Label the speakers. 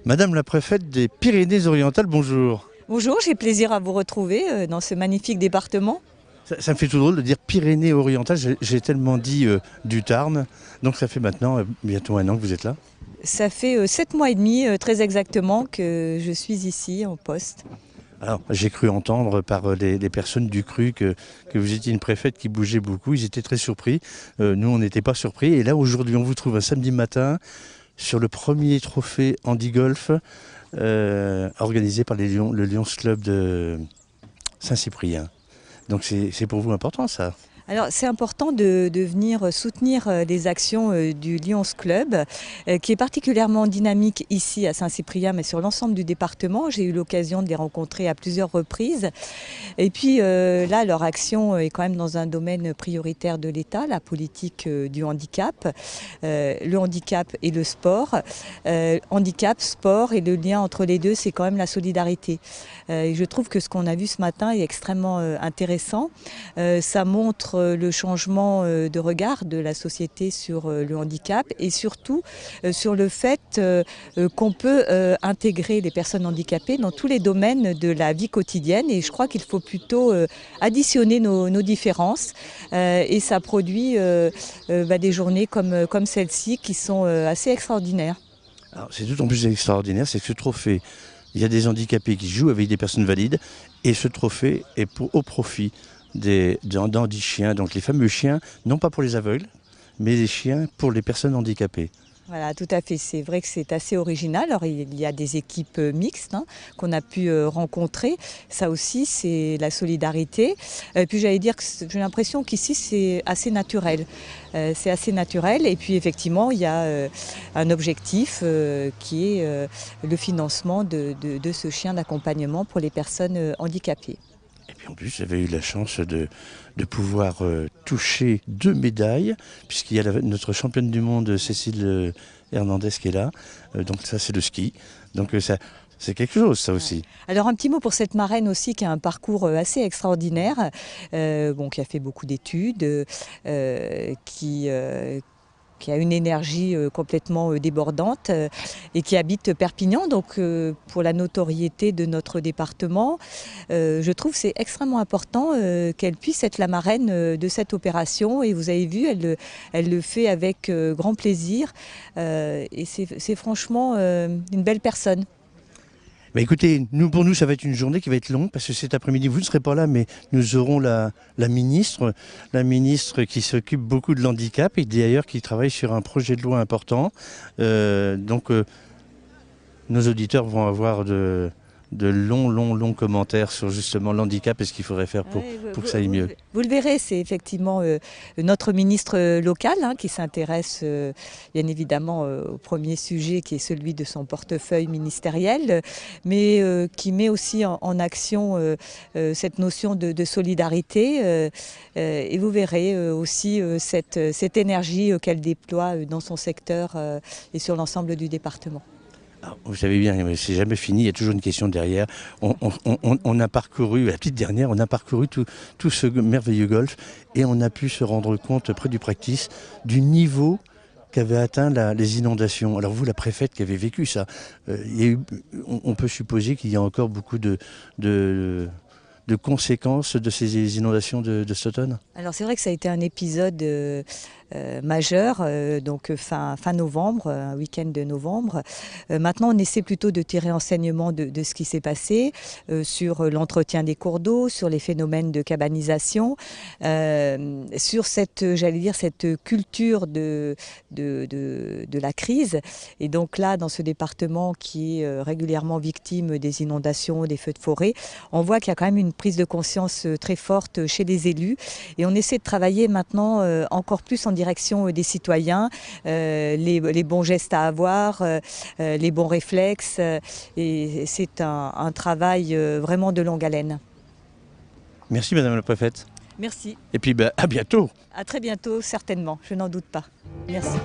Speaker 1: Madame la préfète des Pyrénées-Orientales, bonjour.
Speaker 2: Bonjour, j'ai plaisir à vous retrouver dans ce magnifique département.
Speaker 1: Ça me fait tout drôle de dire Pyrénées-Orientales, j'ai tellement dit du Tarn, donc ça fait maintenant bientôt un an que vous êtes là.
Speaker 2: Ça fait 7 mois et demi très exactement que je suis ici en poste.
Speaker 1: Alors j'ai cru entendre par des personnes du cru que vous étiez une préfète qui bougeait beaucoup, ils étaient très surpris, nous on n'était pas surpris et là aujourd'hui on vous trouve un samedi matin sur le premier trophée handi-golf organisé par le Lions Club de Saint-Cyprien. Donc c'est pour vous important ça?
Speaker 2: Alors c'est important de venir soutenir les actions du Lions Club qui est particulièrement dynamique ici à Saint-Cyprien mais sur l'ensemble du département. J'ai eu l'occasion de les rencontrer à plusieurs reprises et puis là leur action est quand même dans un domaine prioritaire de l'État, la politique du handicap, le handicap et le sport. Handicap, sport et le lien entre les deux c'est quand même la solidarité. Et je trouve que ce qu'on a vu ce matin est extrêmement intéressant. Ça montre le changement de regard de la société sur le handicap et surtout sur le fait qu'on peut intégrer les personnes handicapées dans tous les domaines de la vie quotidienne et je crois qu'il faut plutôt additionner nos différences et ça produit des journées comme celle-ci qui sont assez extraordinaires.
Speaker 1: Alors c'est d'autant plus extraordinaire, c'est que ce trophée, il y a des handicapés qui jouent avec des personnes valides et ce trophée est au profit d'handi-chiens, donc les fameux chiens, non pas pour les aveugles, mais les chiens pour les personnes handicapées.
Speaker 2: Voilà, tout à fait. C'est vrai que c'est assez original. Alors, il y a des équipes mixtes qu'on a pu rencontrer. Ça aussi, c'est la solidarité. Puis j'allais dire que j'ai l'impression qu'ici, c'est assez naturel. C'est assez naturel. Et puis effectivement, il y a un objectif qui est le financement de ce chien d'accompagnement pour les personnes handicapées.
Speaker 1: Et puis en plus, j'avais eu la chance de pouvoir toucher 2 médailles, puisqu'il y a notre championne du monde, Cécile Hernandez, qui est là. Donc ça, c'est le ski. Donc ça, c'est quelque chose, ça aussi.
Speaker 2: Alors un petit mot pour cette marraine aussi qui a un parcours assez extraordinaire, qui a fait beaucoup d'études, qui a une énergie complètement débordante et qui habite Perpignan. Donc pour la notoriété de notre département, je trouve que c'est extrêmement important qu'elle puisse être la marraine de cette opération. Et vous avez vu, elle le fait avec grand plaisir et c'est franchement une belle personne.
Speaker 1: Bah écoutez, pour nous, ça va être une journée qui va être longue parce que cet après-midi, vous ne serez pas là, mais nous aurons la ministre qui s'occupe beaucoup de l'handicap et d'ailleurs qui travaille sur un projet de loi important. Nos auditeurs vont avoir de longs commentaires sur justement l'handicap et ce qu'il faudrait faire pour que ça aille mieux.
Speaker 2: Vous le verrez, c'est effectivement notre ministre local qui s'intéresse bien évidemment au premier sujet qui est celui de son portefeuille ministériel, mais qui met aussi en action cette notion de solidarité et vous verrez aussi cette énergie qu'elle déploie dans son secteur et sur l'ensemble du département.
Speaker 1: Alors, vous savez bien, c'est jamais fini, il y a toujours une question derrière. On a parcouru, la petite dernière, on a parcouru tout ce merveilleux golfe et on a pu se rendre compte près du practice du niveau qu'avaient atteint les inondations. Alors vous, la préfète qui avez vécu ça, on peut supposer qu'il y a encore beaucoup de conséquences de ces inondations de cet automne?
Speaker 2: Alors c'est vrai que ça a été un épisode majeur, donc fin novembre, un week-end de novembre. Maintenant, on essaie plutôt de tirer enseignement de ce qui s'est passé sur l'entretien des cours d'eau, sur les phénomènes de cabanisation, sur cette culture de la crise. Et donc là, dans ce département qui est régulièrement victime des inondations, des feux de forêt, on voit qu'il y a quand même une prise de conscience très forte chez les élus. Et on essaie de travailler maintenant encore plus en direction des citoyens, les bons gestes à avoir, les bons réflexes. Et c'est un travail vraiment de longue haleine.
Speaker 1: Merci Madame la préfète.
Speaker 2: Merci.
Speaker 1: Et puis à bientôt.
Speaker 2: À très bientôt, certainement, je n'en doute pas. Merci.